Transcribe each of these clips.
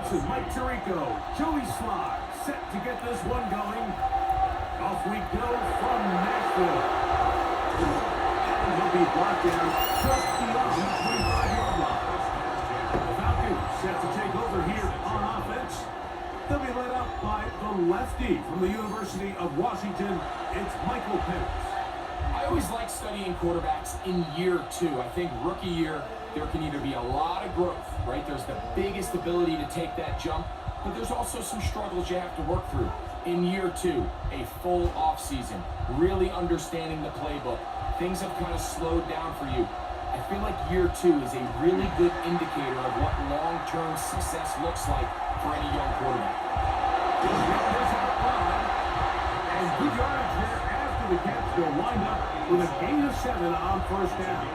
to Mike Tirico. Joey Sly set to get this one going. Off we go from Nashville. And he'll be blocked down just beyond the 25-yard line. The Falcons set to take over here on offense. They'll be led up by the lefty from the University of Washington. It's Michael Penix. I always like studying quarterbacks in year two. I think rookie year, there can either be a lot of growth, right? There's the biggest ability to take that jump, but there's also some struggles you have to work through. In year two, a full offseason, really understanding the playbook. Things have kind of slowed down for you. I feel like year two is a really good indicator of what long-term success looks like for any young quarterback. And good yardage there after the catch. They'll wind up with a gain of 7 on first down.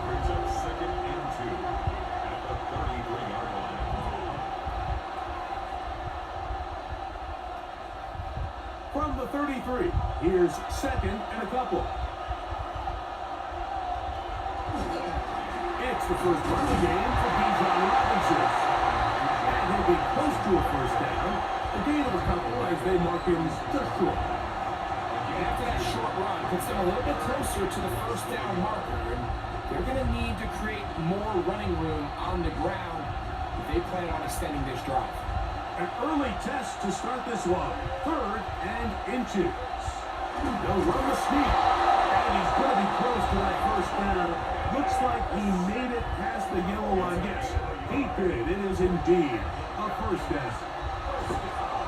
Brings up 2nd and 2 at the 33-yard line. From the 33, here's 2nd and a couple. It's the first run of the game for Bijan Robinson. And he'll be close to a first down. A gain of a couple as they mark him just short. After that short run, puts them a little bit closer to the first down marker. And they're going to need to create more running room on the ground if they plan on extending this drive. An early test to start this one. 3rd and inches. They'll run the sneak. And he's going to be close to that first down. Looks like he made it past the yellow line. Yes, he did. It is indeed a first down.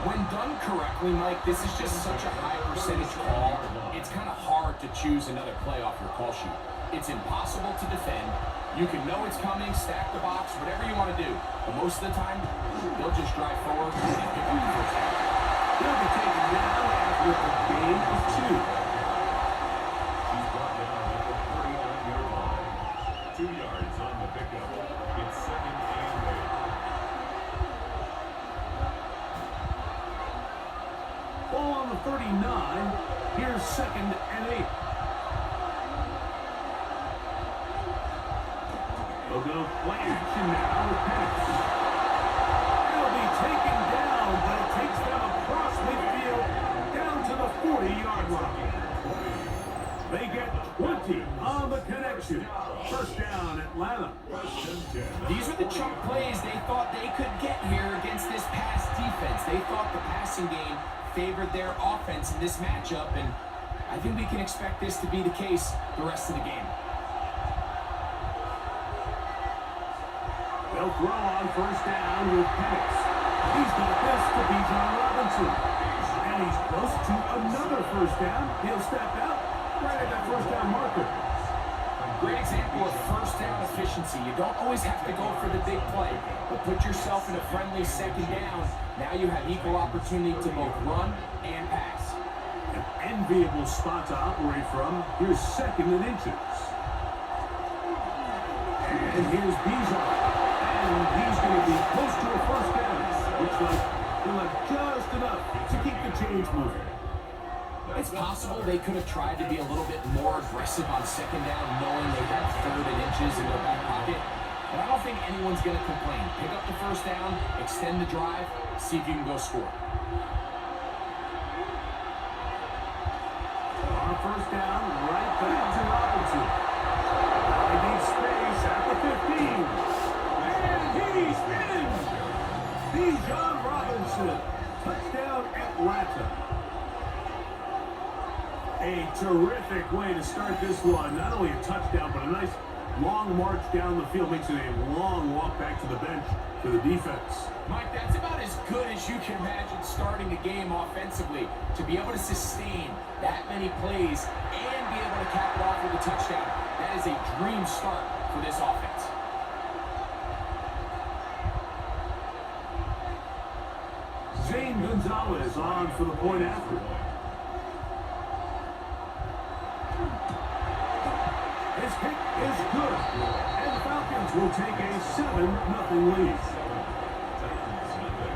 When done correctly, Mike, this is just such a high percentage call. It's kind of hard to choose another play off your call sheet. It's impossible to defend. You can know it's coming, stack the box, whatever you want to do. But most of the time, they'll just drive forward and pick up the first down. They'll be taken down after a gain of 2. He's brought down at the 39-yard line. 2 yards on the pickup. It's 2nd and 8. Ball on the 39. Here's 2nd and 8. They'll go play action now with Penix. It'll be taken down, but it takes them across midfield down to the 40-yard line. They get 20 on the connection. First down, Atlanta. These are the chunk plays they thought they could get here against this pass defense. They thought the passing game favored their offense in this matchup, and I think we can expect this to be the case the rest of the game. They'll throw on first down with Penix. He's got this to Bijan Robinson. And he's close to another first down. He'll step out right at that first down marker. Great example of first down efficiency. You don't always have to go for the big play, but put yourself in a friendly second down. Now you have equal opportunity to both run and pass. An enviable spot to operate from. Here's 2nd and inches. And here's Bijan. And he's going to be close to a first down. Looks like he'll have just enough to keep the chains moving. It's possible they could have tried to be a little bit more aggressive on second down, knowing they had 3rd and inches in their back pocket. But I don't think anyone's going to complain. Pick up the first down, extend the drive, see if you can go score. On first down, right back to Robinson. They need space at the 15. And he's in! Bijan Robinson. Touchdown, Atlanta. A terrific way to start this one. Not only a touchdown, but a nice long march down the field. Makes it a long walk back to the bench for the defense. Mike, that's about as good as you can imagine starting a game offensively. To be able to sustain that many plays and be able to cap it off with a touchdown, that is a dream start for this offense. Zane Gonzalez on for the point after. His kick is good, and the Falcons will take a 7-0 lead. Titans Madden.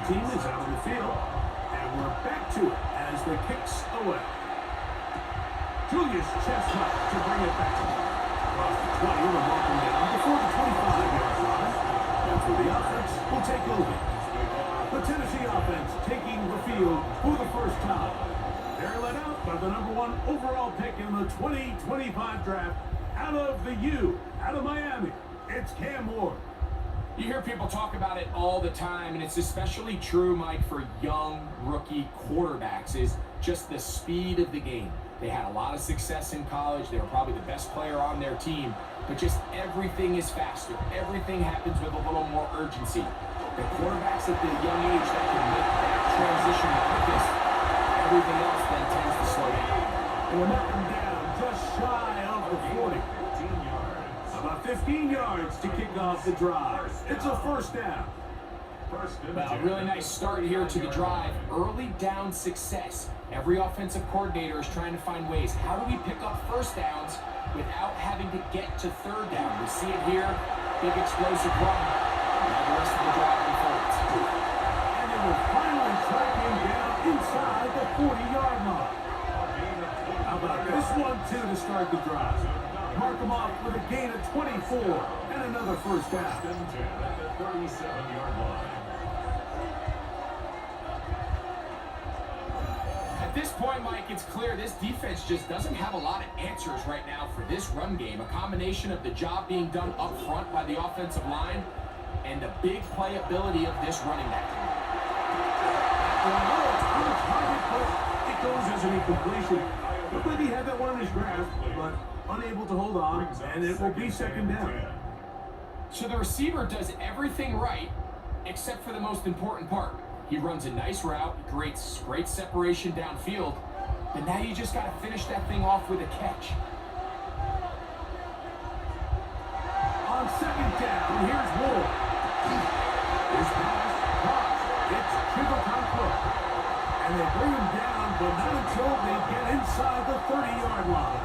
team is out on the field. And we're back to it as the kick's away. Julius Chestnut to bring it back. Across the 20, we'll mark him down before the 25-yard line. And for the offense, will take over. The Tennessee offense taking the field for the first time. They're led out by the #1 overall pick in the 2025 draft out of the U, out of Miami. It's Cam Ward. You hear people talk about it all the time, and it's especially true, Mike, for young rookie quarterbacks, is just the speed of the game. They had a lot of success in college. They were probably the best player on their team, but just everything is faster. Everything happens with a little more urgency. The quarterbacks at the young age that can make that transition the quickest, everything else then tends to slow down. And we're knocking down just shy of the 40. About 15 yards to kick off the drive. It's a first down. Well, a really nice start here to the drive. Early down success. Every offensive coordinator is trying to find ways. How do we pick up first downs without having to get to third down? We see it here. Big explosive run. Now the rest of the drive unfolds. And they will finally track him down inside the 40-yard line. How about this one, too, to start the drive? Mark him off with a gain of 24 and another first down. At the 37-yard line. At this point, Mike, it's clear this defense just doesn't have a lot of answers right now for this run game. A combination of the job being done up front by the offensive line and the big playability of this running back. On the target, but it goes as an incompletion. Looked like he had that one in his grasp, but unable to hold on, and it will be second down. So the receiver does everything right, except for the most important part. He runs a nice route, creates great separation downfield, but now you just got to finish that thing off with a catch. On second down, here's Ward. His pass caught. It's Chigotankwa. And they bring him down, but not until they get inside the 30-yard line.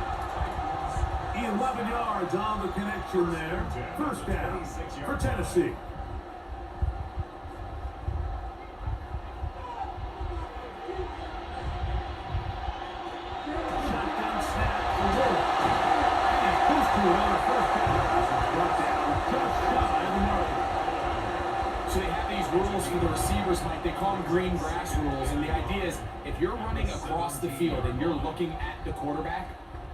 11 yards on the connection there. First down for Tennessee. Shotgun snap for Ward. And he's close to another first down. This is brought down just shy of the marker. So they have these rules for the receivers, Mike. They call them green grass rules, and the idea is if you're running across the field and you're looking at the quarterback,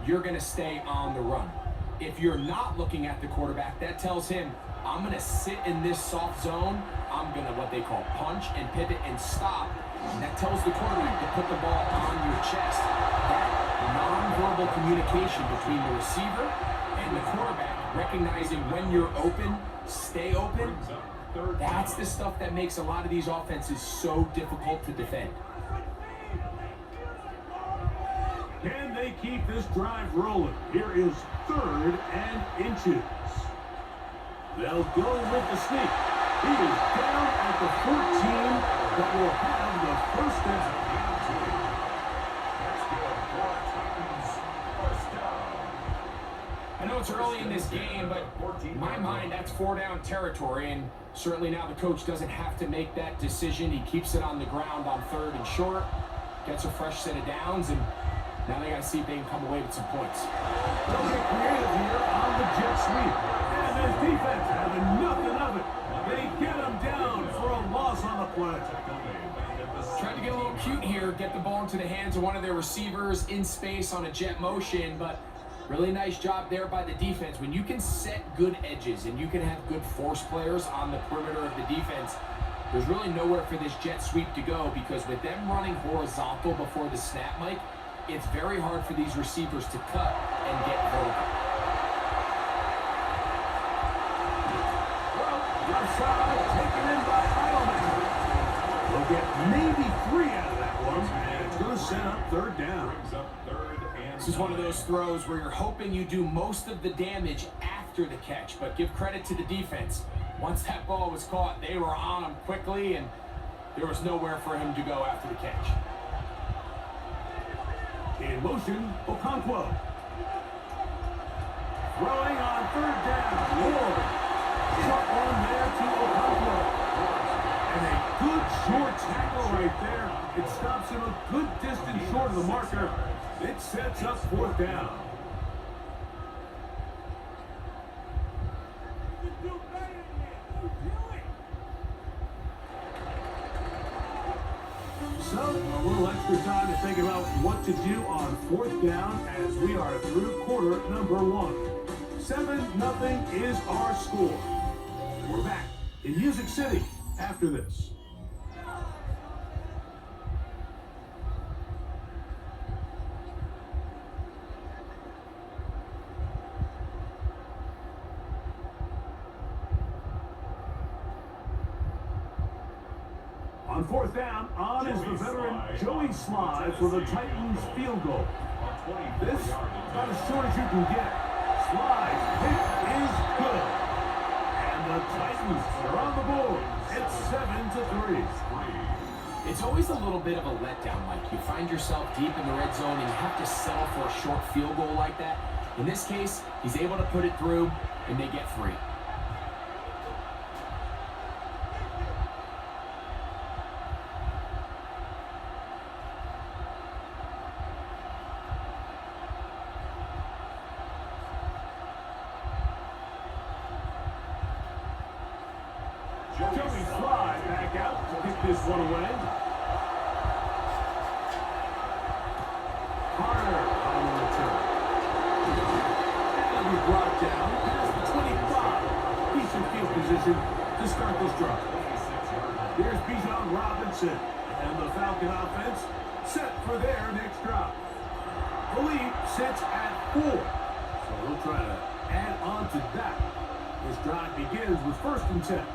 you're going to stay on the run. If you're not looking at the quarterback, that tells him, I'm going to sit in this soft zone. I'm going to what they call punch and pivot and stop. And that tells the quarterback to put the ball on your chest. That nonverbal communication between the receiver and the quarterback, recognizing when you're open, stay open, that's the stuff that makes a lot of these offenses so difficult to defend. Can they keep this drive rolling? Here is 3rd and inches. They'll go with the sneak. He is down at the 14, but will have the first down. I know it's early in this game, but in my mind, that's 4-down territory, and certainly now the coach doesn't have to make that decision. He keeps it on the ground on 3rd and short, gets a fresh set of downs, and now they got to see if they can come away with some points. They'll get creative here on the jet sweep. And his defense having nothing of it. They get him down for a loss on the play. Tried to get a little cute here, get the ball into the hands of one of their receivers in space on a jet motion, but really nice job there by the defense. When you can set good edges and you can have good force players on the perimeter of the defense, there's really nowhere for this jet sweep to go, because with them running horizontal before the snap, Mike, it's very hard for these receivers to cut and get vertical. Left side taken in by Edelman. They'll get maybe 3 out of that one, and it's going to set up 3rd down. This is one of those throws where you're hoping you do most of the damage after the catch, but give credit to the defense. Once that ball was caught, they were on him quickly, and there was nowhere for him to go after the catch. In motion, Okonkwo. Throwing on 3rd down. Ward. Shot one there to Okonkwo. And they Good short tackle right there. It stops him a good distance short of the marker. It sets up fourth down. So, a little extra time to think about what to do on fourth down as we are through quarter number 1. 7-0 is our score. We're back in Music City after this. On fourth down, on is the veteran Joey Sly for the Titans field goal. This about as short as you can get. Sly's hit is good. And the Titans are on the board. It's 7-3. It's always a little bit of a letdown, Mike. You find yourself deep in the red zone and you have to settle for a short field goal like that. In this case, he's able to put it through and they get 3. Joey Sly back out to kick this one away. Carter on the return. And we brought down past the 25. Decent field position to start this drive. Here's Bijan Robinson. And the Falcon offense set for their next drive. The lead sits at 4. So they'll try to add on to that. This drive begins with 1st and 10.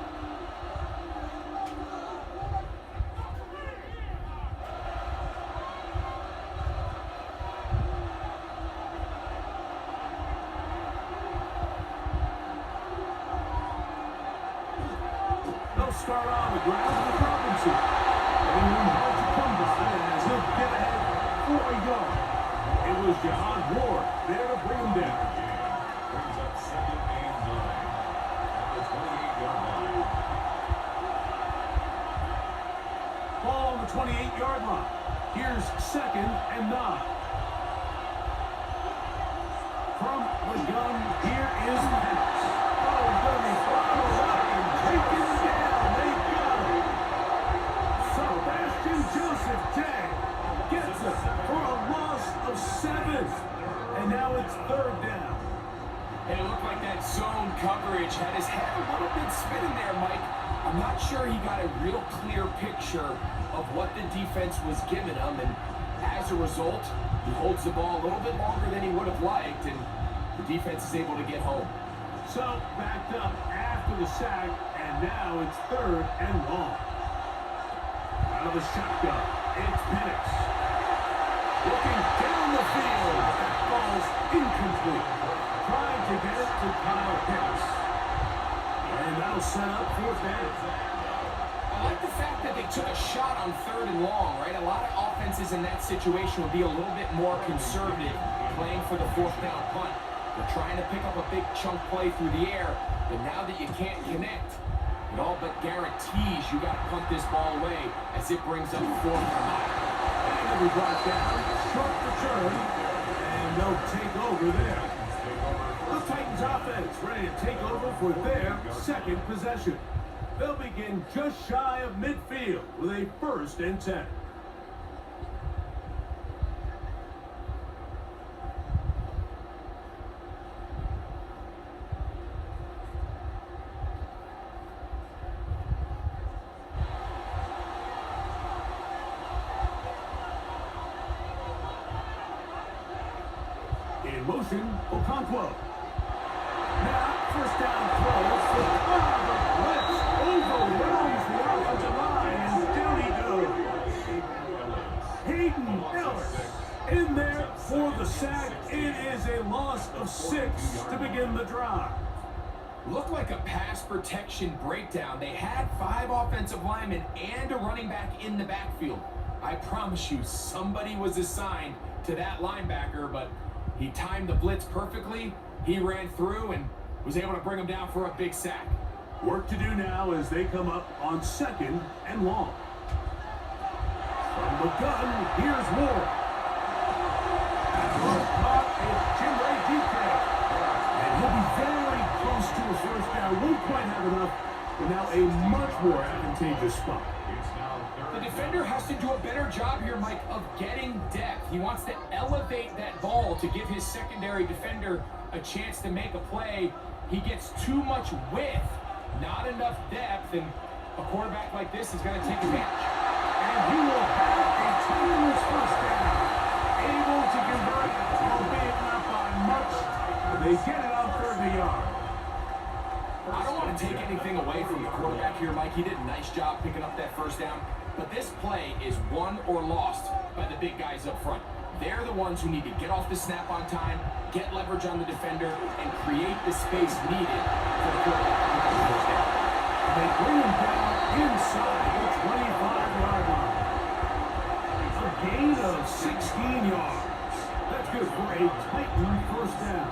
Start on the ground with Robinson. And hard to come to as he'll get ahead for a yard. It was Jahan Ward there to bring him down. Brings up 2nd and 9 at the 28-yard line. Ball on the 28-yard line. Here's 2nd and 9. From the gun, here is Penix. Oh, he's going to be followed up and taken down. Joseph Day gets it for a loss of 7. And now it's 3rd down. And it looked like that zone coverage had his head a little bit spinning there, Mike. I'm not sure he got a real clear picture of what the defense was giving him. And as a result, he holds the ball a little bit longer than he would have liked. And the defense is able to get home. So, backed up after the sack. And now it's 3rd and long. Out of the shotgun, it's Penix. Looking down the field, that ball's incomplete. Trying to get it to Kyle Pitts. And that'll set up 4th down. I like the fact that they took a shot on 3rd and long, right? A lot of offenses in that situation would be a little bit more conservative playing for the 4th down punt. They're trying to pick up a big chunk play through the air, but now that you can't connect, it all but guarantees you got to punt this ball away as it brings up 4th and 9. And it'll be brought down, short return, and they'll take over there. The Titans offense ready to take over for their 2nd possession. They'll begin just shy of midfield with a 1st and 10. In motion, Okonkwo. Now, 1st down throw for the blitz. Overwhelms the offensive line, and down he goes. Hayden Ellis in there for the sack. It is a loss of 6 to begin the drive. Looked like a pass protection breakdown. They had 5 offensive linemen and a running back in the backfield. I promise you, somebody was assigned to that linebacker, but he timed the blitz perfectly. He ran through and was able to bring him down for a big sack. Work to do now as they come up on 2nd and long. From the gun, here's Ward. And Ward caught is Jimray DK. And he'll be very close to a first down. Won't quite have enough, but now a much more advantageous spot. The defender has to do a better job here, Mike, of getting depth. He wants to elevate that ball to give his secondary defender a chance to make a play. He gets too much width, not enough depth, and a quarterback like this is going to take advantage. And he will have a Titans first down. Able to convert, albeit not by much. They get it on 30 yards. I don't want to take anything away from the quarterback here, Mike. He did a nice job picking up that first down. But this play is won or lost by the big guys up front. They're the ones who need to get off the snap on time, get leverage on the defender, and create the space needed for the quarterback to pick up the first down. They bring him down inside the 25-yard line. A gain of 16 yards. That's good for a Titan first down.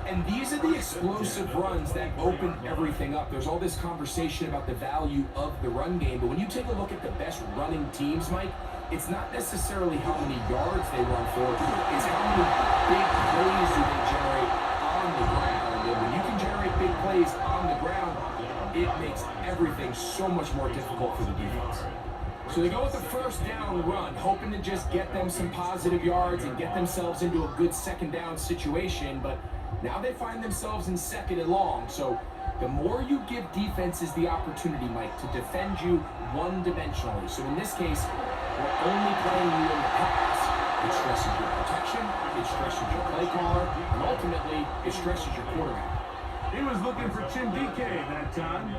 And these are the explosive runs that open everything up. There's all this conversation about the value of the run game, but when you take a look at the best running teams, Mike, it's not necessarily how many yards they run for, it's how many big plays do they generate on the ground. And when you can generate big plays on the ground, it makes everything so much more difficult for the defense. So they go with the first down run, hoping to just get them some positive yards and get themselves into a good second down situation, but now they find themselves in 2nd and long. So the more you give defenses the opportunity, Mike, to defend you one-dimensionally. So in this case, we're only playing you in the pass. It stresses your protection, it stresses your play caller, and ultimately, it stresses your quarterback. He was looking for Chindike that time,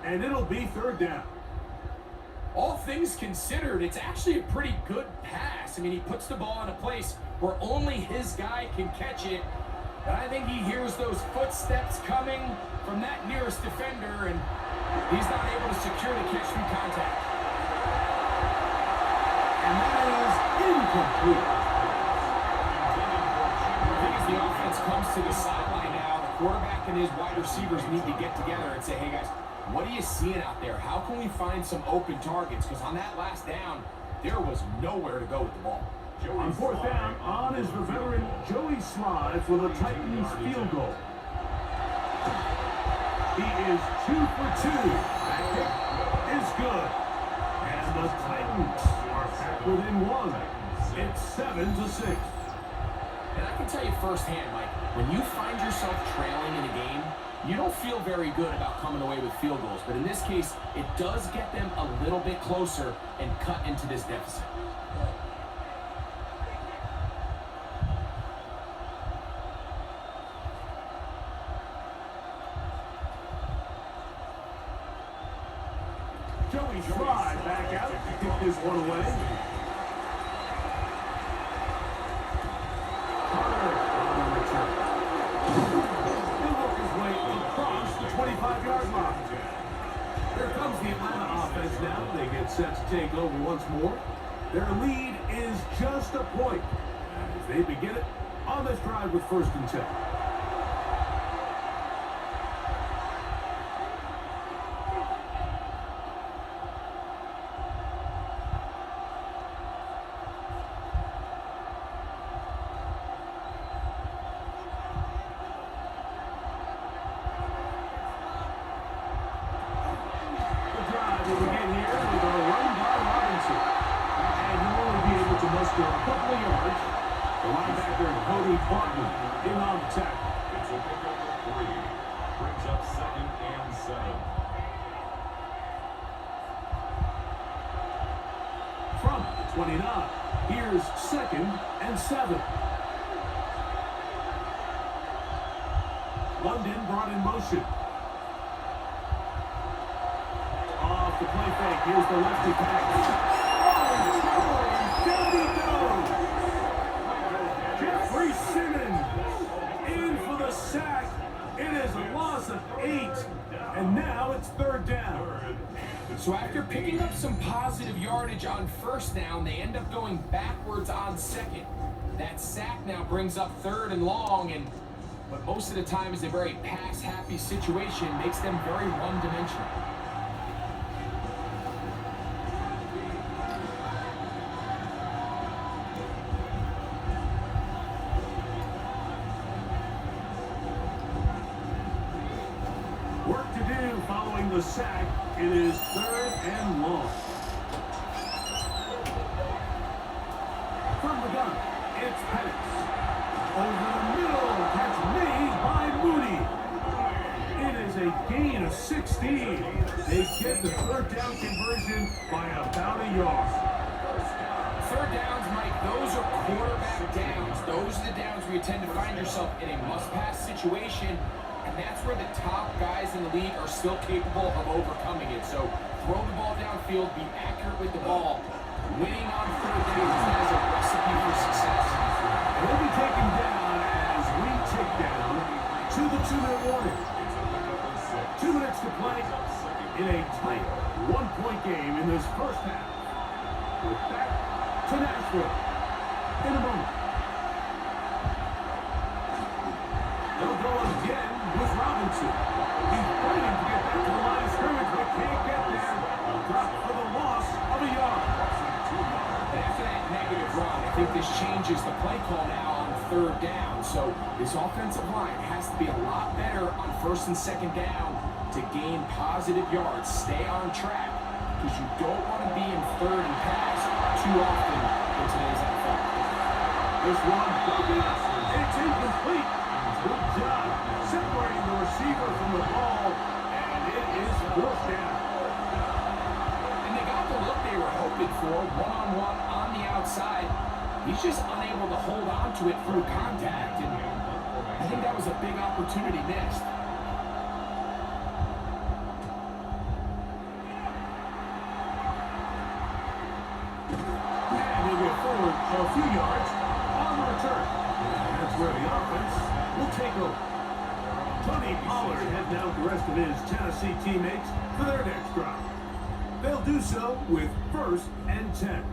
and it'll be 3rd down. All things considered, it's actually a pretty good pass. I mean, he puts the ball in a place where only his guy can catch it. But I think he hears those footsteps coming from that nearest defender, and he's not able to secure the catch through contact. And that is incomplete. I think as the offense comes to the sideline now, the quarterback and his wide receivers need to get together and say, hey guys, what are you seeing out there? How can we find some open targets? Because on that last down, there was nowhere to go with the ball. On 4th down, on is the veteran Joey Slye for the Titans field goal. He is 2 for 2. That kick is good. And the Titans are back within 1. It's 7-6. And I can tell you firsthand, Mike, when you find yourself trailing in a game, you don't feel very good about coming away with field goals. But in this case, it does get them a little bit closer and cut into this deficit. Joey Slye back out to kick this one away. Carter on the return. He'll work his way across the 25-yard line. Here comes the Atlanta offense now. They get set to take over once more. Their lead is just a point as they begin it on this drive with 1st and 10. From the 29, here's 2nd and 7. London brought in motion. Off the play fake, here's the lefty pass. Oh, down he goes! Jeffrey Simmons in for the sack. It is a loss of 8, and now it's 3rd down. So after picking up some positive yardage on 1st down, they end up going backwards on 2nd. That sack now brings up 3rd and long, and but most of the time is a very pass-happy situation, makes them very one-dimensional. Work to do following the sack. It is 3rd and long. From the gun, it's Pettis. Over the middle, catch made by Moody. It is a gain of 16. They get the 3rd down conversion by about a yard. 3rd downs, Mike, those are quarterback downs. Those are the downs where you tend to find yourself in a must-pass situation, and that's where the top guys in the league are still capable of overcoming it. So throw the ball downfield, be accurate with the ball. Winning on 3rd downs, that is a recipe for success. He'll be taken down as we tick down to the 2-minute warning. 2 minutes to play in a tight 1-point game in this first half. We're back to Nashville in a moment. They'll go again with Robinson. He's fighting to get back to the line of scrimmage, but can't get there. Drop for the loss of a yard. After that negative run, I think this changes the play call now on 3rd down. So this offensive line has to be a lot better on 1st and 2nd down to gain positive yards. Stay on track, because you don't want to be in 3rd and pass too often in today's NFL. This one, it's incomplete. Good job separating the receiver from the ball, and it is 4th down. And they got the look they were hoping for, one-on-one on the outside. He's just unable to hold on to it through contact, and I think that was a big opportunity missed. And he'll get forward a few yards on the return. That's where the offense will take over. Tony Pollard heading out the rest of his Tennessee teammates for their next drive. They'll do so with 1st and 10.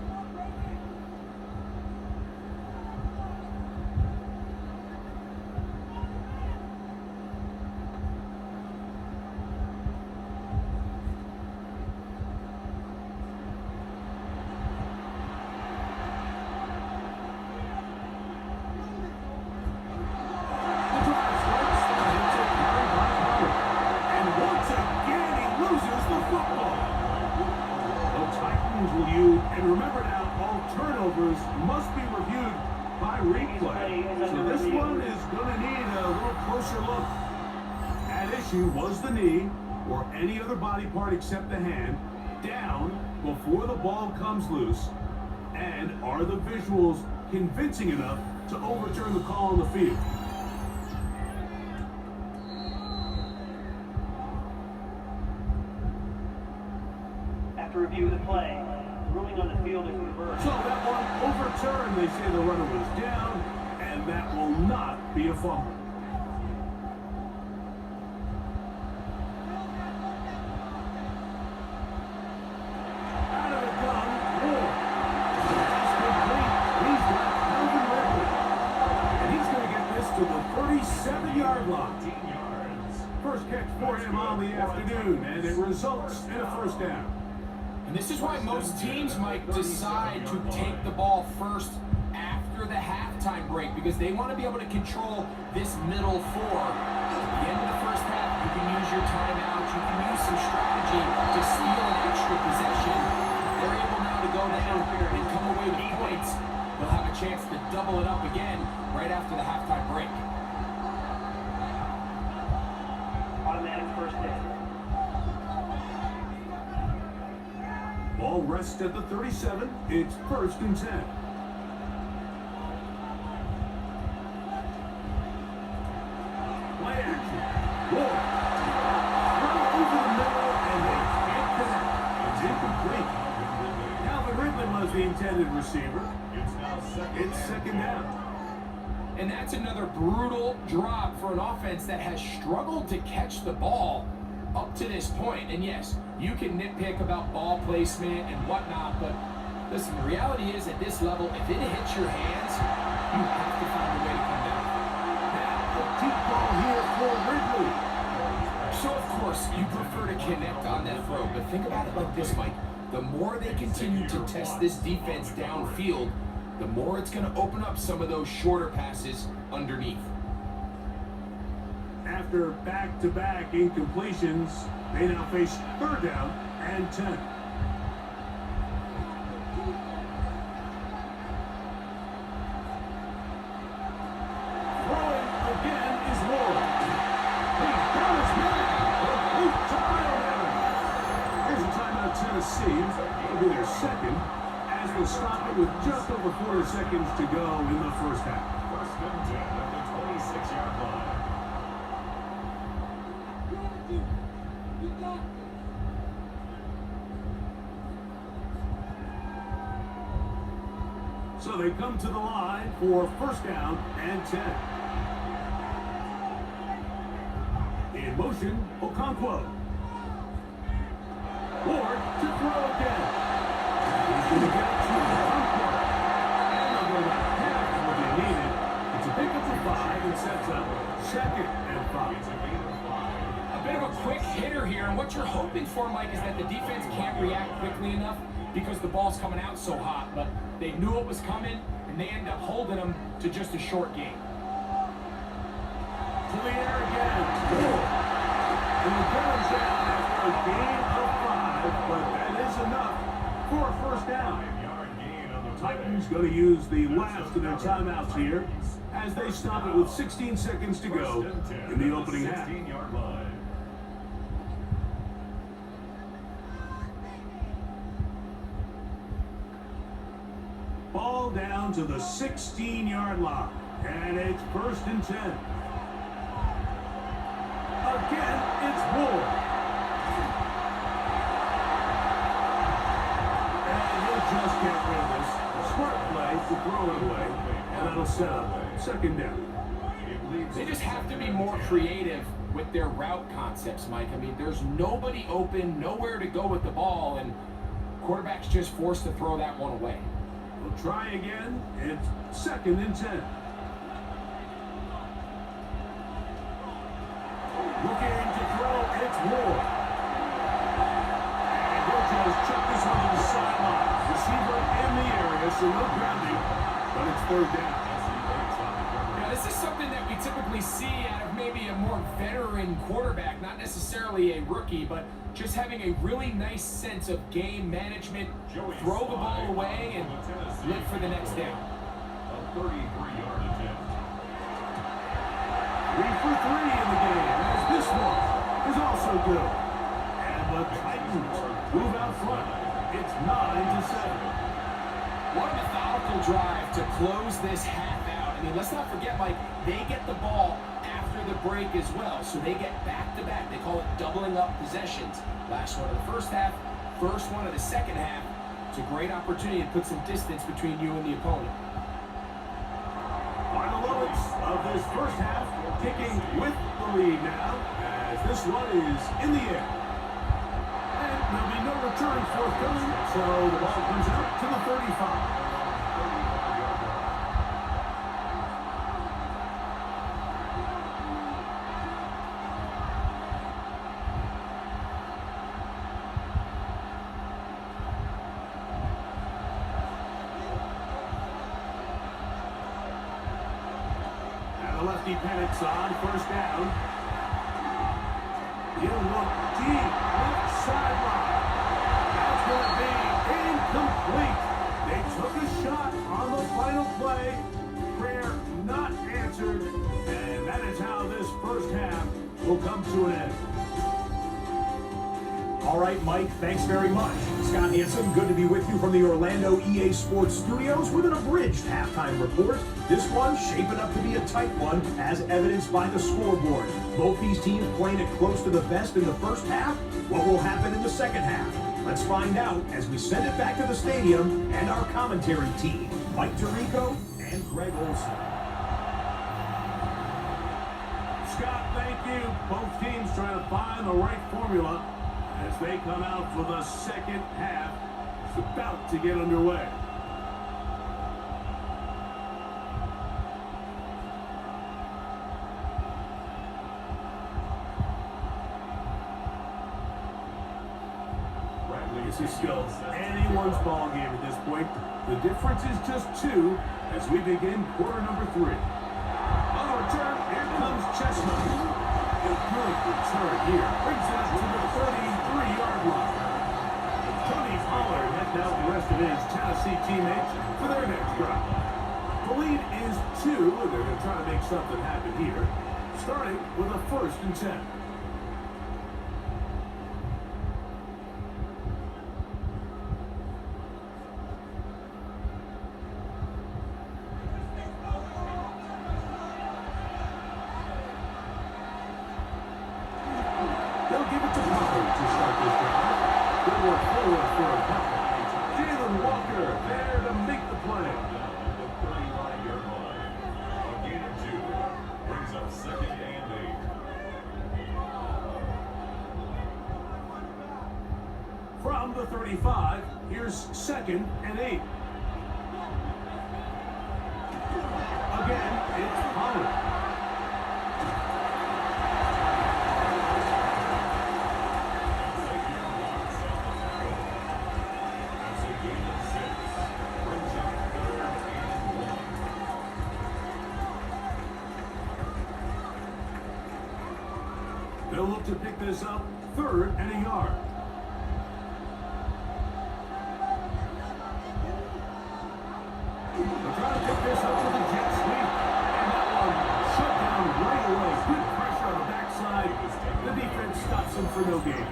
And remember now, all turnovers must be reviewed by replay. So this one is going to need a little closer look. At issue was the knee, or any other body part except the hand, down before the ball comes loose. And are the visuals convincing enough to overturn the call on the field? After review of the play, ruling on the field is reversed. So that one overturned. They say the runner was down, and that will not be a fumble. Out of the gun, Ward. That's complete. He's got Calvin Ridley. And he's going to get this to the 37-yard line. 15 yards. First catch for him on the afternoon, and it results in a 1st down. And this is why most teams might decide to take the ball first after the halftime break, because they want to be able to control this middle 4. At the end of the first half, you can use your timeout, you can use some strategy to steal an extra possession. They're able now to go down and come away with points. They'll have a chance to double it up again right after the halftime break. Automatic 1st down. Ball rests at the 37. It's 1st and 10. Play action. Ward. Throw over the middle, and they can't connect. It's incomplete. Calvin Ridley was the intended receiver. It's 2nd down. And that's another brutal drop for an offense that has struggled to catch the ball up to this point. And yes, you can nitpick about ball placement and whatnot, but listen, the reality is at this level, if it hits your hands, you have to find a way to come down. Now, a deep ball here for Ridley. So, of course, you prefer to connect on that throw, but think about it like this, Mike. The more they continue to test this defense downfield, the more it's going to open up some of those shorter passes underneath. After back-to-back incompletions, they now face 3rd down and 10. Throwing again is Ward. He's got his man. Complete time out. Here's a timeout, Tennessee. It'll be their second as they stop it with just over 40 seconds to go in the first half. First and 10 at the 26-yard line. So they come to the line for 1st down and 10. In motion, Okonkwo. Ward to throw again. He's going to get it to Okonkwo. And they'll go about half of what they needed. It's a pickup of 5 and sets up 2nd and 5. A bit of a quick hitter here, and what you're hoping for, Mike, is that the defense can't react quickly enough because the ball's coming out so hot, but they knew it was coming, and they end up holding them to just a short game. To the air again. Ward. And the gun down after a gain of 5, but that is enough for a 1st down. 5-yard gain on the Titans going to use the last of their timeouts here as they stop it with 16 seconds to go in the opening half. 16-yard line. Ball down to the 16-yard line, and it's 1st and 10. Again, it's Ward. And he'll just get rid of this. Smart play to throw it away, and that'll set up 2nd down. They just have to be more creative with their route concepts, Mike. I mean, there's nobody open, nowhere to go with the ball, and quarterback's just forced to throw that one away. We'll try again. It's 2nd and 10. Looking to throw, it's Ward. And he'll just chuck this one to the sideline. Receiver in the area, so no grounding, but it's 3rd down. Now, this is something that we typically see out of maybe a more veteran quarterback, not necessarily a rookie, but just having a really nice sense of game management, throw the ball away, and live for the next down. A 33-yard attempt. 3 for 3 in the game, as this one is also good. And the Titans move out front. It's 9-7. What a methodical drive to close this half out. I mean, let's not forget, Mike, they get the ball after the break as well, so they get back-to-back. They call it doubling up possessions. Last one of the first half, first one of the second half. It's a great opportunity to put some distance between you and the opponent. Final moments of this first half, kicking with the lead now, as this one is in the air. And there'll be no return forthcoming, so the ball comes out to the 35. The lefty panics on 1st down. He'll look deep, left sideline. That's going to be incomplete. They took a shot on the final play. Prayer not answered. And that is how this first half will come to an end. All right, Mike, thanks very much. Scott Hansen, good to be with you from the Orlando EA Sports Studios with an abridged halftime report. This one shaping up to be a tight one, as evidenced by the scoreboard. Both these teams playing it close to the vest in the first half. What will happen in the second half? Let's find out as we send it back to the stadium and our commentary team, Mike Tirico and Greg Olson. Scott, thank you. Both teams trying to find the right formula as they come out for the second half. It's about to get underway. this is still anyone's ball game at this point. The difference is just 2 as we begin quarter number 3. On the return, here comes Chestnut. A good return here. Brings it up to the 33-yard line. Tony Pollard heading out the rest of his Tennessee teammates for their next drive. The lead is 2, and they're going to try to make something happen here, starting with a 1st and 10. They'll give it to Pollard to start this drive. Good work forward for a couple. Jalen Walker there to make the play. Down at the 39-yard line. A gain of 2 brings up 2nd and 8. From the 35, here's 2nd and 8. Again, it's Pollard. That's a gain of 6. Brings up 3rd and 1. They'll look to pick this up 3rd and a yard. They're trying to pick this up with a jet sweep. And that one shut down right away. Good pressure on the backside. The defense stops him for no gain.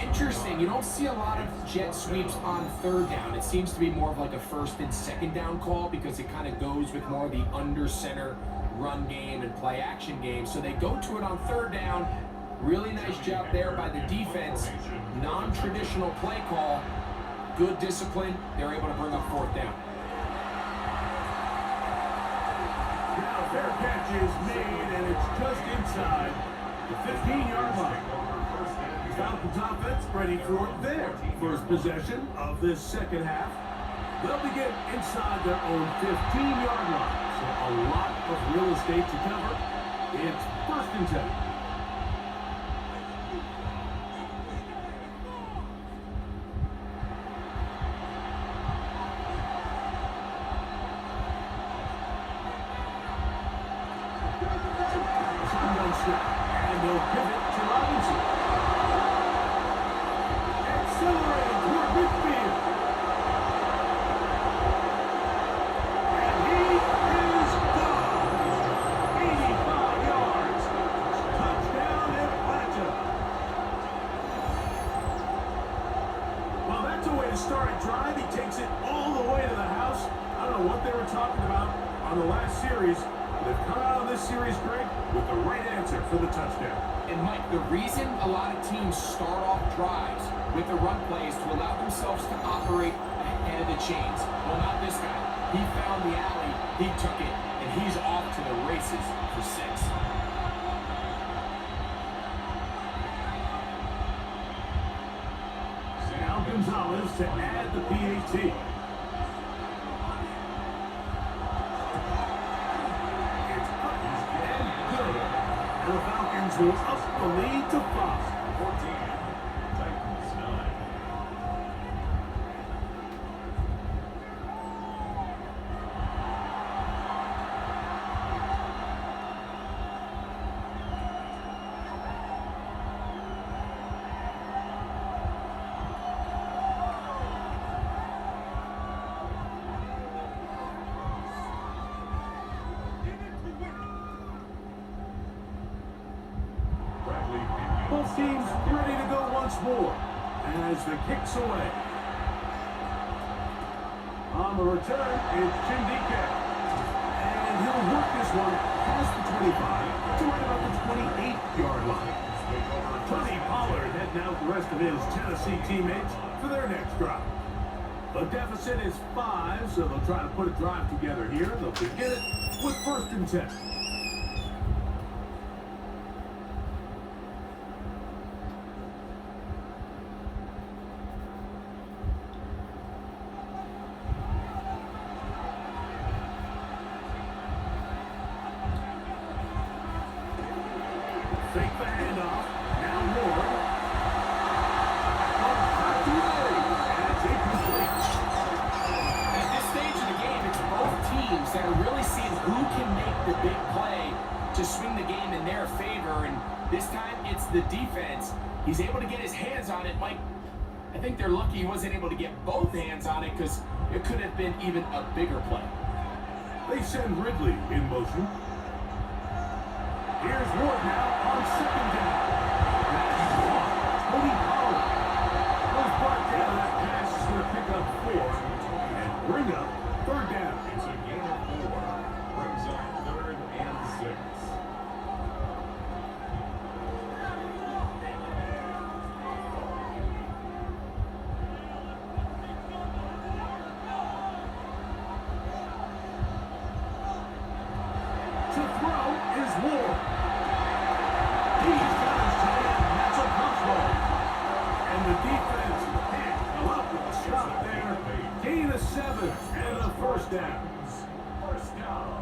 Interesting. You don't see a lot of jet sweeps on 3rd down. It seems to be more of like a 1st and 2nd down call because it kind of goes with more of the under center run game and play action game. So they go to it on 3rd down. Really nice job there by the defense. Non-traditional play call. Good discipline. They're able to bring up 4th down. Now fair catch is made, and it's just inside the 15-yard line. Falcons offense ready for their first possession of this second half. They'll begin inside their own 15-yard line. So a lot of real estate to cover. It's 1st and 10. Shotgun snap, and they'll pivot to Robinson. Accelerating toward midfield. And he is gone. 85 yards. Touchdown Atlanta. Well, that's a way to start a drive. He takes it all the way to the house. I don't know what they were talking about on the last series. They've come out of this series, Greg, with the right answer for the touchdown. And Mike, the reason a lot of teams start off drives with the run play is to allow themselves to operate ahead of the chains. Well, not this guy. He found the alley, he took it, and he's off to the races for 6. Now Gonzalez to add the PAT. And the Falcons will up the lead to 5. 14. Titans 9. Both teams ready to go once more as the kick's away. On the return, it's Chindike. And he'll work this one past the 25 to right about the 28-yard line. Tony Pollard heading out the rest of his Tennessee teammates for their next drive. The deficit is 5, so they'll try to put a drive together here. They'll begin it with 1st and 10. Fake the handoff. Now Ward. Cut to the They're really seeing who can make the big play to swing the game in their favor, and this time it's the defense. He's able to get his hands on it. Mike, I think they're lucky he wasn't able to get both hands on it because it could have been even a bigger play. They send Ridley in motion. Here's Ward now on second down. That's caught. Tony Pollard goes brought down. That pass is going to pick up 4 and bring up third down. It's a gain of 4. Brings up 3rd and 6. To throw is Ward. He's got his tight end. That's a punch ball. And the defense can't come up with a stop there. Gain of 7 and a first down. First down.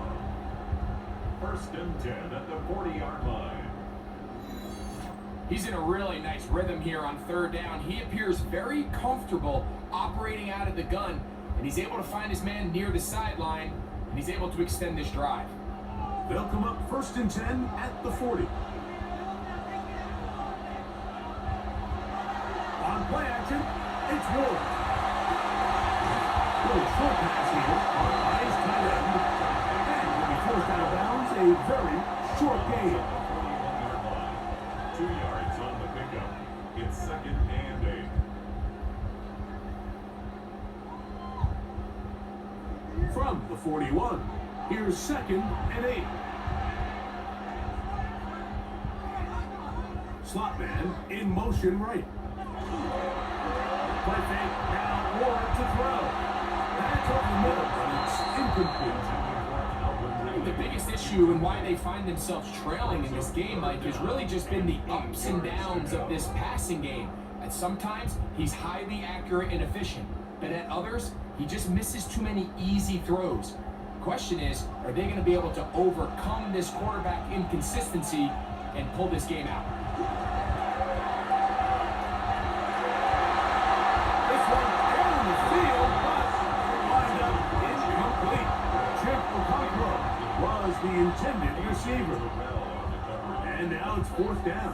1st and 10 at the 40-yard line. He's in a really nice rhythm here on 3rd down. He appears very comfortable operating out of the gun, and he's able to find his man near the sideline, and he's able to extend this drive. They'll come up 1st and 10 at the 40. On play action, it's Ward. Little short pass here on his tight end. And will be forced out of bounds. A very short gain. 41-yard line. 2 yards on the pickup. It's 2nd and 8. From the 41, here's 2nd and 8. Slot man in motion right. Play fake, now Ward to throw. That's over the middle, but it's incomplete. The biggest issue and why they find themselves trailing in this game, Mike, has really just been the ups and downs of this passing game. At sometimes, he's highly accurate and efficient, but at others, he just misses too many easy throws. Question is, are they going to be able to overcome this quarterback inconsistency and pull this game out? This one down the field, but lined up incomplete. Chip Okonkwo was the intended receiver. And now it's 4th down.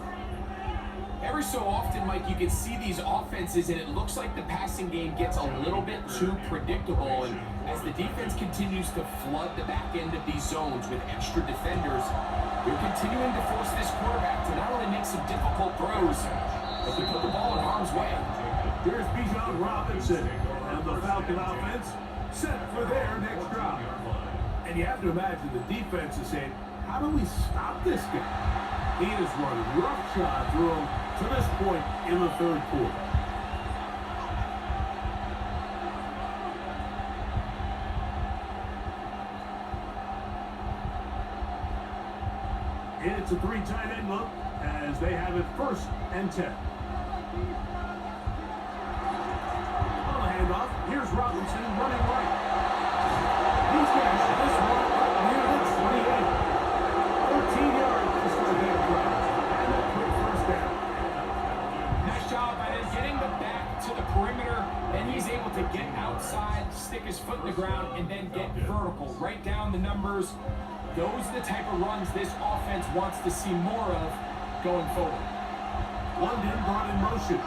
Every so often, Mike, you can see these offenses, and it looks like the passing game gets a little bit too predictable. And as the defense continues to flood the back end of these zones with extra defenders, they're continuing to force this quarterback to not only make some difficult throws, but to put the ball in harm's way. Here's Bijan Robinson, and the Falcon offense set for their next drive. And you have to imagine the defense is saying, how do we stop this guy? He is running roughshod through him to this point in the 3rd quarter. It's a 3 tight end look as they have it 1st and 10. On the handoff, here's Robinson running right. He's going to have this one up near the 28. 14 yards to start that drive. And a quick first down. Nice job by them getting the back to the perimeter. Then he's able to get outside, stick his foot in the ground, and then get vertical. Right down the numbers. Those are the type of runs this offense wants to see more of going forward. London brought in motion.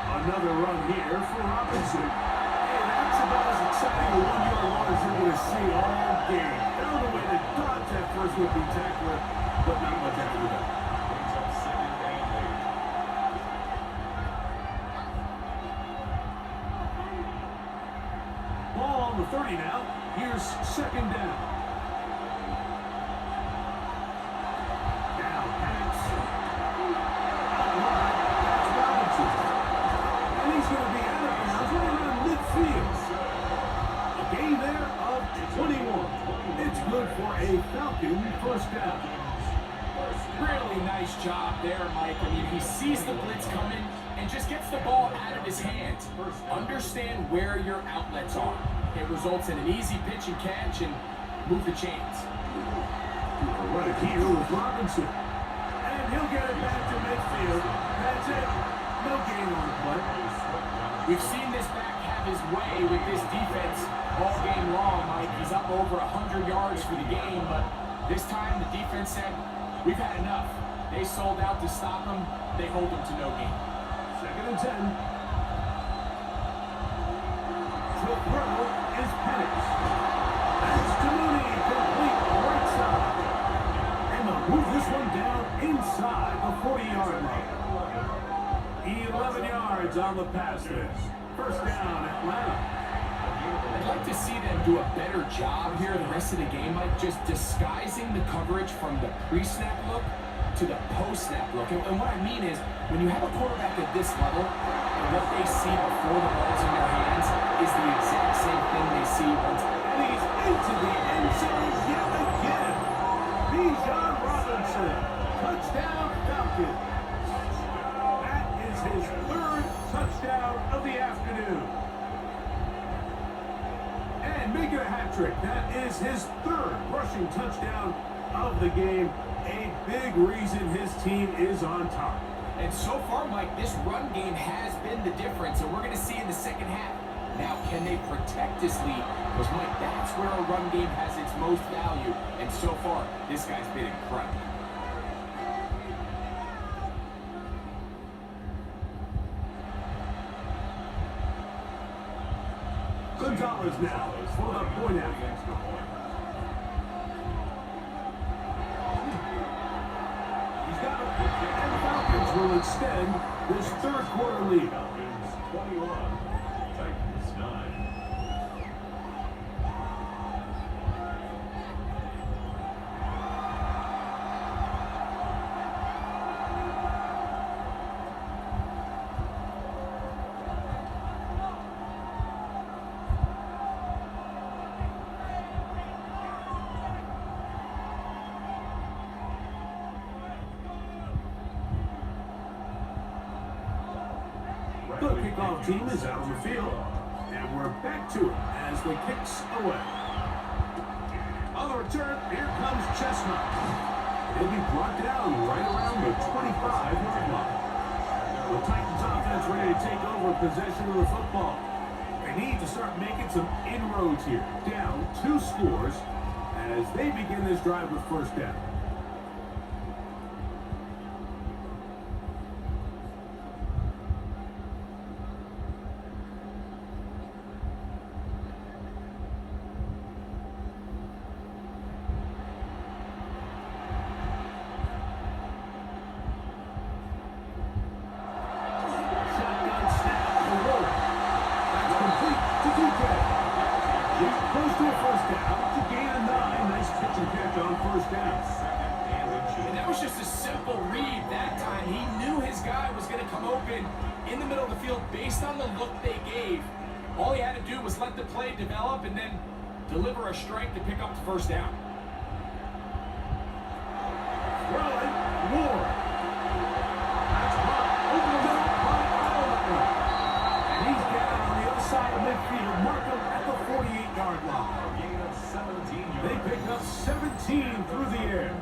Another run here for Robinson. Hey, that's about as exciting a 1-yard run as you're going to see all game. Found a way to dodge that first would-be tackler, but not much after that. Brings up 2nd and 8. Ball on the 30 now. Here's 2nd down. Now pass. Out wide. That's Robinson. And he's going to be out of bounds right around midfield. A gain there of 21. It's good for a Falcon first down. Really nice job there, Mike. I mean, he sees the blitz coming and just gets the ball out of his hands. Understand where your outlets are. It results in an easy pitch and catch and move the chains. Right here with Robinson. And he'll get it back to midfield. That's it. No gain on the play. We've seen this back half have his way with this defense all game long, Mike. He's up over 100 yards for the game, but this time the defense said, we've had enough. They sold out to stop him. They hold him to no gain. 2nd and 10. To throw is Penix. That's to Mooney, complete right side. And they'll move this one down inside the 40-yard line. 11 yards on the pass there. First down, Atlanta. I'd like to see them do a better job here the rest of the game, Mike, just disguising the coverage from the pre-snap look to the post-snap look. And what I mean is, when you have a quarterback at this level, and what they see before the ball's in their hands is the exact same thing they see once. And he's into the end zone yet again. Bijan Robinson. Touchdown, Falcons. That is his 3rd touchdown of the afternoon. And making a hat trick. That is his 3rd rushing touchdown of the game. A big reason his team is on top. And so far, Mike, this run game has been the difference, and we're going to see in the second half. Now, can they protect this lead? Because, Mike, that's where a run game has its most value. And so far, this guy's been incredible. Gonzalez now for the point out. He's got it. And the Falcons will extend this 3rd quarter lead. Falcons 21, Titans 9. The kickoff team is out on the field, and we're back to it as the kicks away. On the return, here comes Chestnut. He'll be brought down right around the 25-yard line. The Titans offense ready to take over possession of the football. They need to start making some inroads here. Down 2 scores as they begin this drive with first down. And that was just a simple read that time. He knew his guy was going to come open in the middle of the field based on the look they gave. All he had to do was let the play develop and then deliver a strike to pick up the first down. Throwing, Ward. That's caught over the middle by Allen. And he's down on the other side of midfield. Markham at the 48-yard line. They picked up 17 through the air.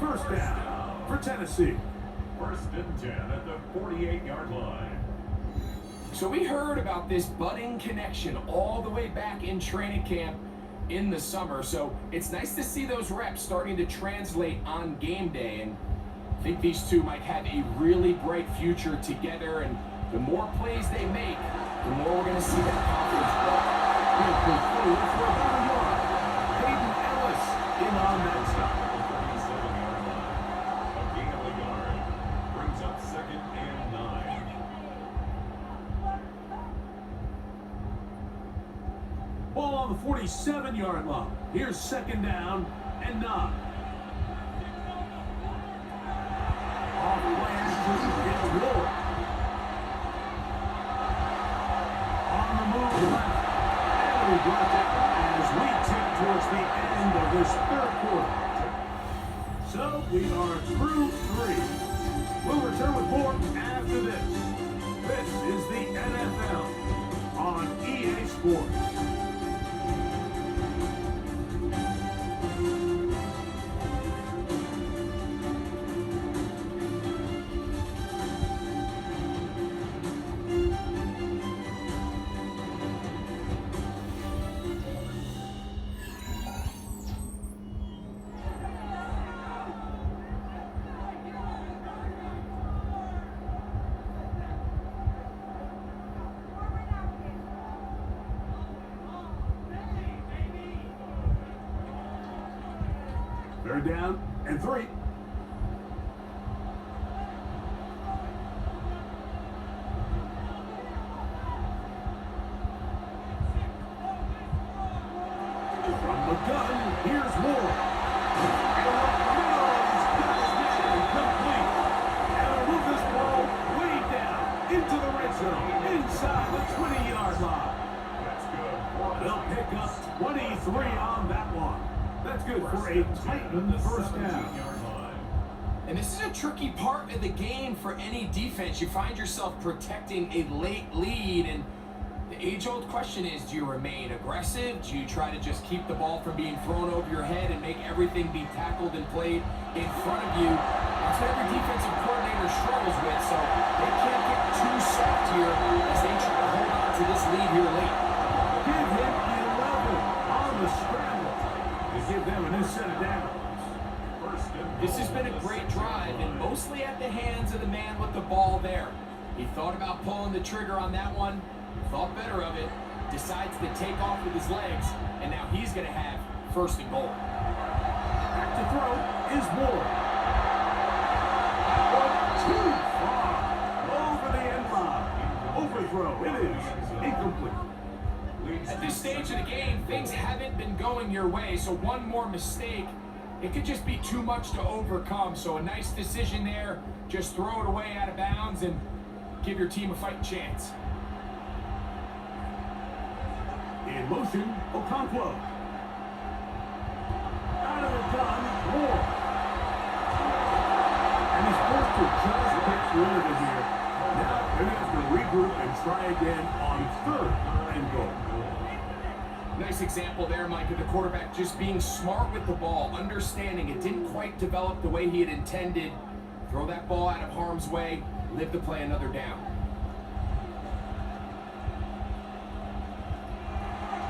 First down for Tennessee. 1st and 10 at the 48-yard line. So we heard about this budding connection all the way back in training camp in the summer. So it's nice to see those reps starting to translate on game day. And I think these two might have a really bright future together. And the more plays they make, the more we're going to see that confidence grow. He'll conclude for about a yard. Hayden Ellis in on that stop. 47-yard line. A gain of a yard. Brings up 2nd and 9. Ball on the 47-yard line. Here's 2nd down and 9. Off plan to get Ward. On the move left. And we brought that as we tip towards the end of this 3rd quarter. So we are through 3. We'll return with more after this. This is the NFL on EA Sports. Third down and 3. From the gun, here's Moore. And up the middle, he's got his man complete. And he'll move this ball way down into the red zone, inside the 20-yard line. That's good. They'll pick up 23 on that one. That's good for a Titan first down. 17-yard line. And this is a tricky part of the game for any defense. You find yourself protecting a late lead, and the age-old question is, do you remain aggressive? Do you try to just keep the ball from being thrown over your head and make everything be tackled and played in front of you? That's what every defensive coordinator struggles with, so they can't get too soft here as they try to hold on to this lead here late. Give him 11 on the scramble to give them a new set of downs. First and This has goal been a at the great 6-yard drive, and line. mostly at the hands of the man with the ball there. He thought about pulling the trigger on that one, thought better of it, decides to take off with his legs, and now he's going to have first and goal. Back to throw is Moore. That one too far. Over the end line. Overthrow. It is incomplete. At this stage of the game, things haven't been going your way, so one more mistake, it could just be too much to overcome. So a nice decision there, just throw it away out of bounds and give your team a fighting chance. In motion, Okonkwo. Out of the gun, Moore. And he's forced to just get rid of it here. Now they're going to have to regroup and try again on third and goal. Nice example there, Mike, of the quarterback just being smart with the ball, understanding it didn't quite develop the way he had intended. Throw that ball out of harm's way, live to play another down.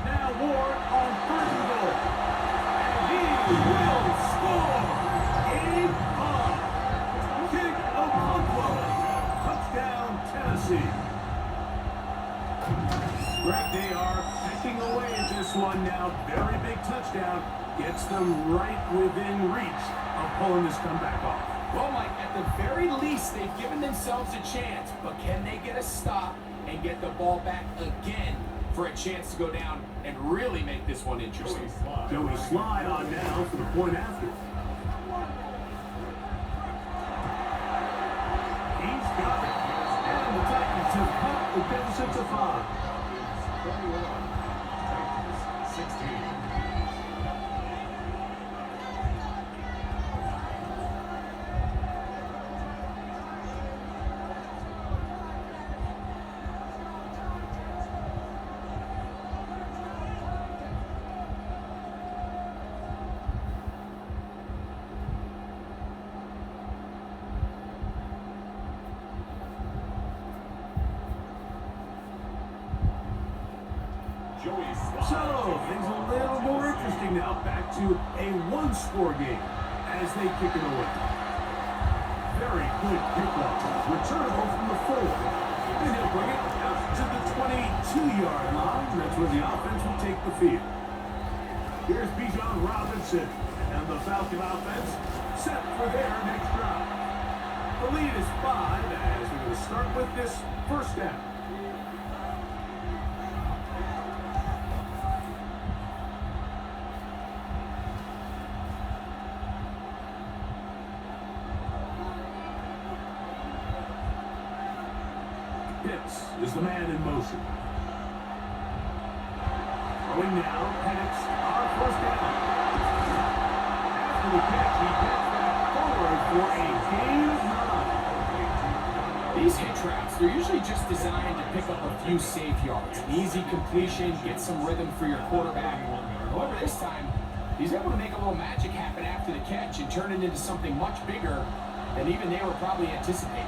Now Ward on third and goal. And he will score. Game on. Kick Okonkwo. Touchdown, Tennessee. Greg, they are pecking away at this one now. Very big touchdown. Gets them right within reach of pulling this comeback off. Well, Mike, at the very least, they've given themselves a chance, but can they get a stop and get the ball back again for a chance to go down and really make this one interesting? Joey Slye on now for the point after. He's got it. And the Titans have cut the deficit to 5. 21, Titans 16. So, things a little more interesting now. Back to a one-score game as they kick it away. Very good kickoff. Returnable from the 4. And he'll bring it out to the 22-yard line. That's where the offense will take the field. Here's Bijan Robinson. And the Falcon offense set for their next drive. The lead is 5 as we're going to start with this first down. Pitts is the man in motion. Throwing now, Penix on first down. After the catch, he gets that forward for a gain of 9. These hit traps, they're usually just designed to pick up a few safe yards. An easy completion, get some rhythm for your quarterback. However, this time, he's able to make a little magic happen after the catch and turn it into something much bigger than even they were probably anticipating.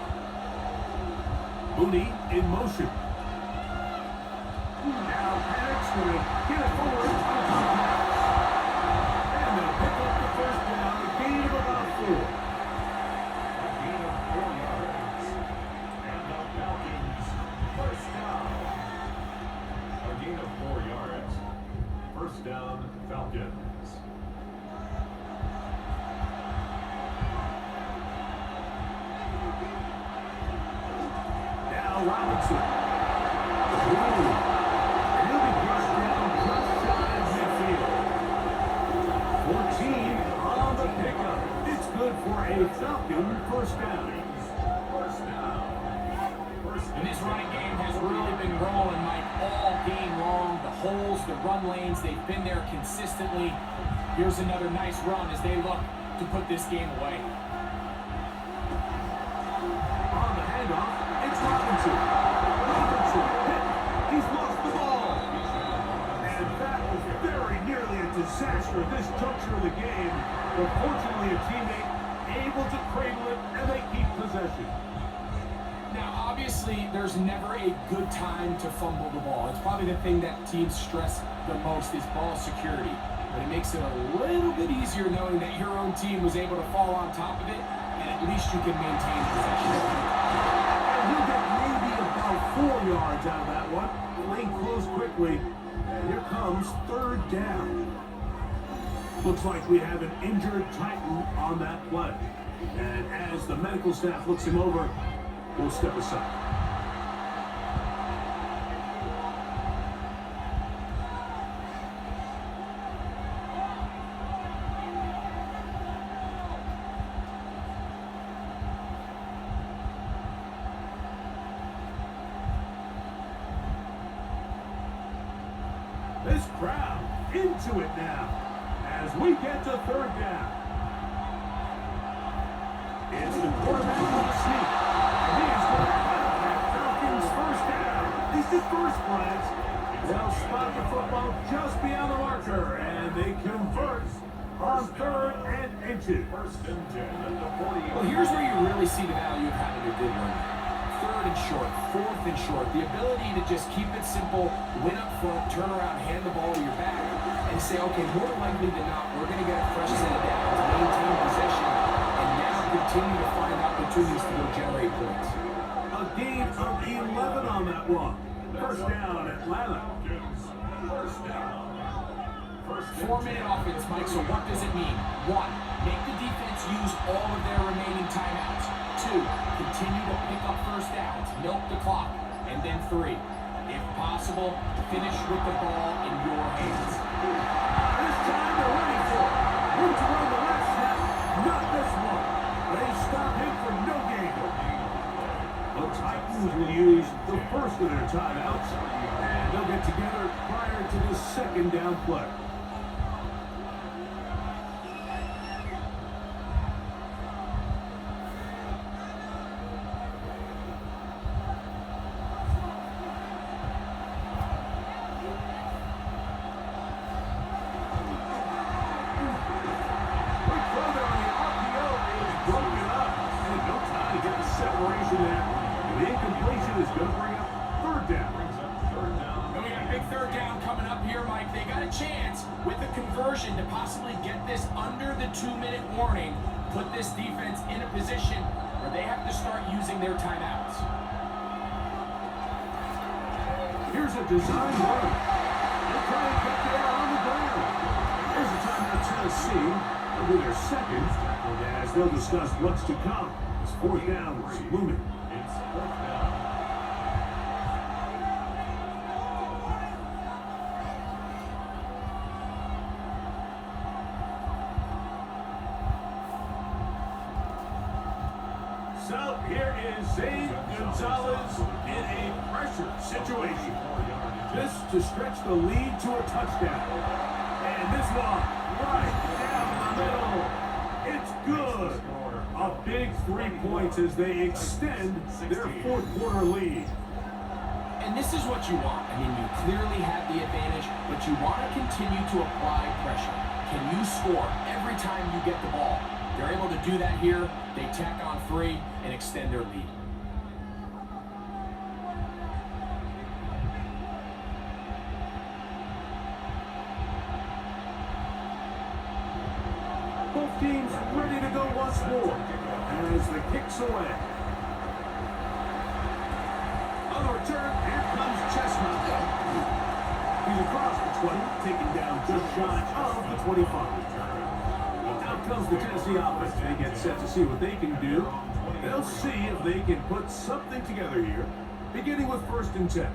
Mooney in motion. Now Penix going to get it forward on top pass. And they'll pick up the first down, a gain of about 4. A gain of 4 yards. And the Falcons first down. A gain of 4 yards. First down, Falcons. Robinson. Ooh. And he'll be brushed down just shy of midfield. 14 on the pickup. It's good for a Falcon first down. And this running game has really been rolling, Mike, all game long. The holes, the run lanes, they've been there consistently. Here's another nice run as they look to put this game away. On the handoff, it's Robinson. Robinson hit. He's lost the ball. And that was very nearly a disaster at this juncture of the game. But fortunately, a teammate able to cradle it, and they keep possession. Now, obviously, there's never a good time to fumble the ball. It's probably the thing that teams stress the most is ball security. But it makes it a little bit easier knowing that your own team was able to fall on top of it, and at least you can maintain possession. And he'll get maybe about 4 yards out of that one. The lane closed quickly, and here comes third down. Looks like we have an injured Titan on that play. And as the medical staff looks him over, we'll step aside. This crowd into it now as we get to third down. It's the quarterback with the sneak. And he is going to have that Falcons first down. These the first flags. They'll spot the football just beyond the marker, and they convert on third and inches. First and 10 at the 40. Well, here's where you really see the value of having a good run. Third and short, fourth and short. The ability to just keep it simple, win up front, turn around, hand the ball to your back, and say, okay, more likely than not, we're going to get a fresh set of downs, maintain possession, and now continue to find opportunities to go generate points. A gain of 11 on that one. First down, Atlanta. First down. 4-minute offense, Mike, so what does it mean? 1, make the defense use all of their remaining timeouts. 2, continue to pick up first downs, milk the clock. And then 3, if possible, finish with the ball in your hands. This time they're ready for it. Room to run the last snap, not this one. They stop him for no gain. The Titans will use the first of their timeouts, and they'll get together prior to the second down play. Separation there. The incompletion is going to bring up third down. And we got a big third down coming up here, Mike. They got a chance with the conversion to possibly get this under the 2-minute warning, put this defense in a position where they have to start using their timeouts. Here's a design run. They'll try and get there on the ground. Here's a timeout Tennessee. They'll do their second, and as they'll discuss what's to come. Fourth down was looming. It's fourth down. So here is Zane Gonzalez in a pressure situation. This to stretch the lead to a touchdown. And this one right down the middle. It's good. A big 3 points as they extend their fourth quarter lead. And this is what you want. I mean, you clearly have the advantage, but you want to continue to apply pressure. Can you score every time you get the ball? They're able to do that here. They tack on 3 and extend their lead. Both teams ready to go once more as the kick's away. On the return, here comes Chestnut. He's across the 20, taken down just shy of the 25. Out comes the Tennessee offense. They get set to see what they can do. They'll see if they can put something together here. beginning with 1st and 10.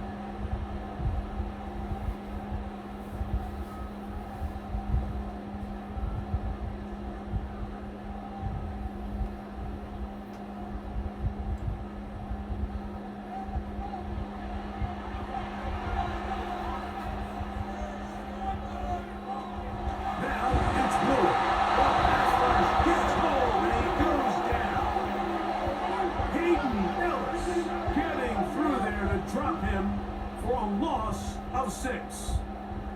Drop him for a loss of 6.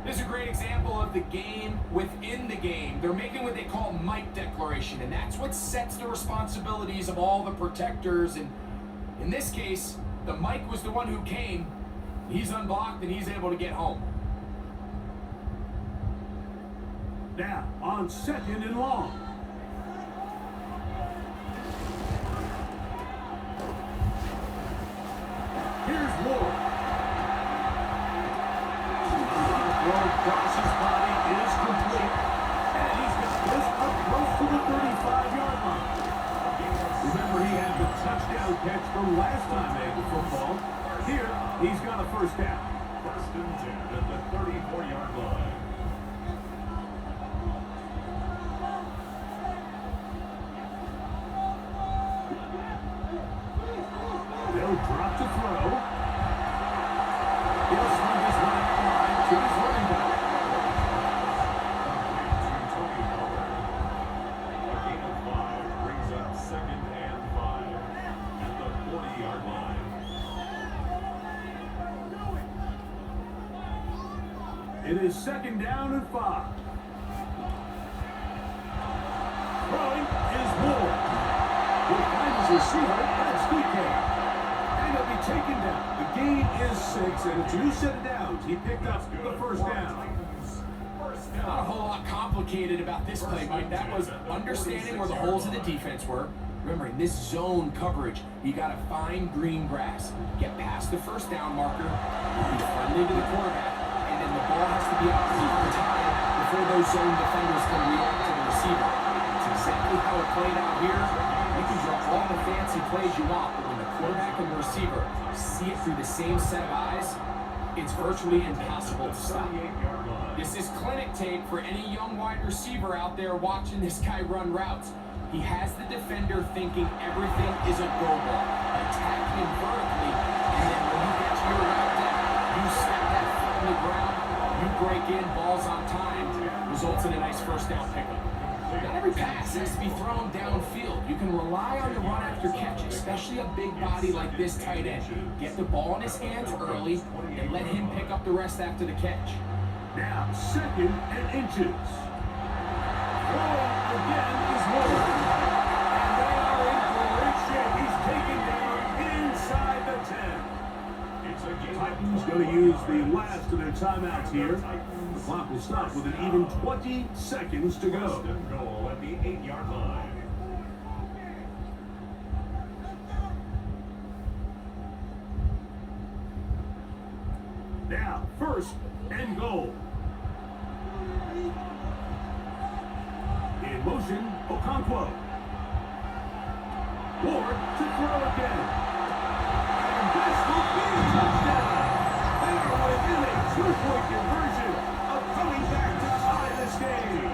This is a great example of the game within the game. They're making what they call Mike declaration, and that's what sets the responsibilities of all the protectors. And in this case, the Mike was the one who came. He's unblocked, and he's able to get home. Now, on 2nd and long. Here's Ward. Throw across his body is complete. And he's got this up close to the 35-yard line. Remember, he had the touchdown catch from last time they had the football. Here, he's got a 1st down. 1st and 10 at the 34-yard line. They'll drop to throw. He'll swing his right wide to his running back. A gain of 5 brings up 2nd and 5 at the 40-yard line. It is 2nd down and 5. Throwing is Ward. He'll find his receiver. That's DK. And he'll be taken down. The gain is 6, and it's a new set of downs. He picked up the 1st down. Not a whole lot complicated about this play, Mike. That was understanding where the holes in the defense were. Remember, in this zone coverage, you got to find green grass. Get past the 1st down marker, be friendly to the quarterback, and then the ball has to be out on time before those zone defenders can react to the receiver. That's exactly how it played out here. You can draw all the fancy plays you want, but when the quarterback and the receiver see it through the same set of eyes, it's virtually impossible to stop. This is clinic tape for any young wide receiver out there watching this guy run routes. He has the defender thinking everything is a go ball. Attack him vertically, and then when you get to your route depth, you step that foot in the ground, you break in, balls on time, results in a nice 1st down pickup. Not every pass has to be thrown downfield. You can rely on the run after catch, especially a big body like this tight end. Get the ball in his hands early and let him pick up the rest after the catch. Now, 2nd and inches. Throwing again is Ward. And they are in great shape. He's taken down inside the 10. Titans going to use the last of their timeouts here. The clock will stop with an even 20 seconds to go. 1st and goal at the 8-yard line. Now, 1st and goal. In motion, Okonkwo. Ward to throw again. And this will be a touchdown. They are within a 2-point conversion of coming back to tie this game.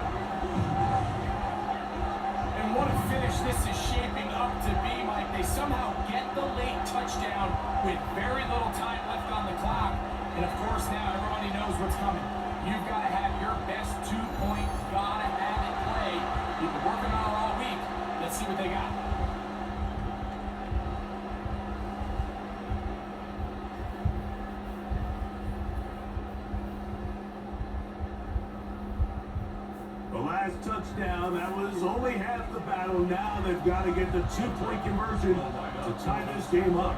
And what a finish this is shaping up to be, Mike. They somehow get the late touchdown with very little time left on the clock. And of course now everybody knows what's coming. You've got to have your best 2-point, gotta have it play. You've been working on it all week. Let's see what they got. The last touchdown, that was only half the battle. Now they've got to get the 2-point conversion to tie this game up.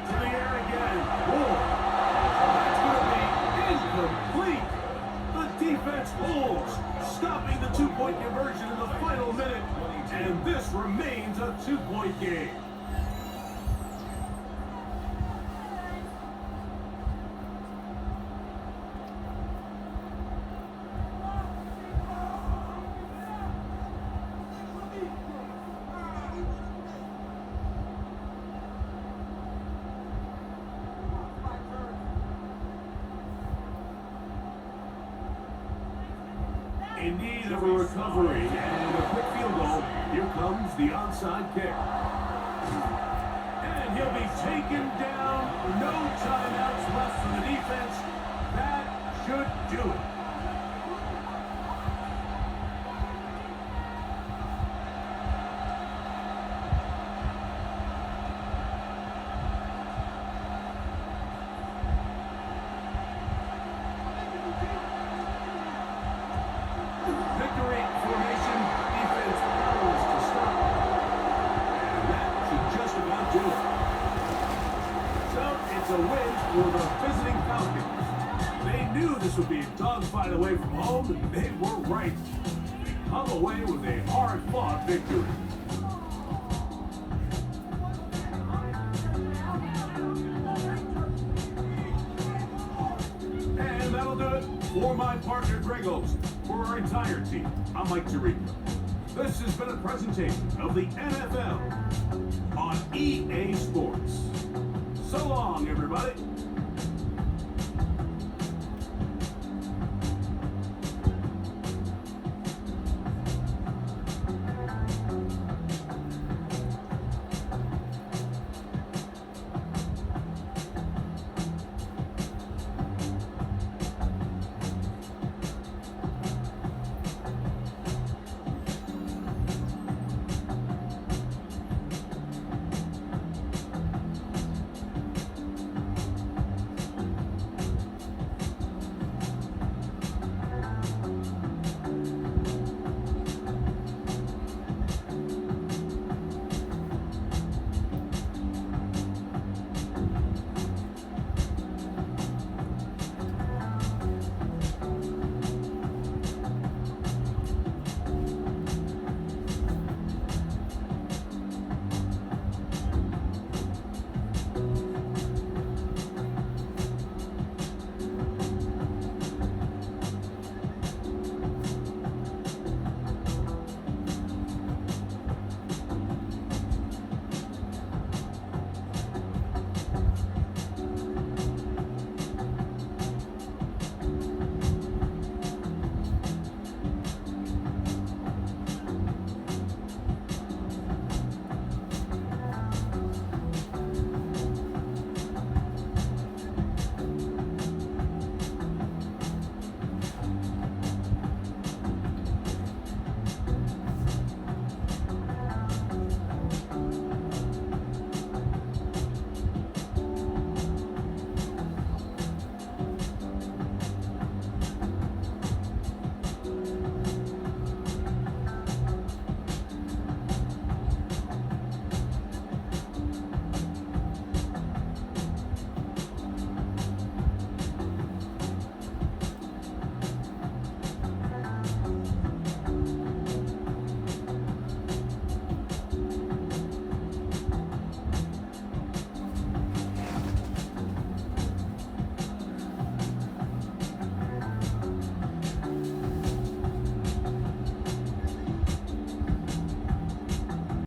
To the air again. Ward. That's going to be incomplete. The defense holds, stopping the 2-point conversion in the final minute. And this remains a 2-point game. In need of a recovery and a quick field goal. Here comes the onside kick. And he'll be taken down. No timeouts left for the defense. That should do it. Victory formation, defense powerless to stop. And that should just about do it. So it's a win for the visiting Falcons. They knew this would be a dogfight away from home, and they were right. They come away with a hard-fought victory. And that'll do it for my partner, Greg Olson. For our entire team, I'm Mike Tirico. This has been a presentation of the NFL on EA Sports. So long, everybody.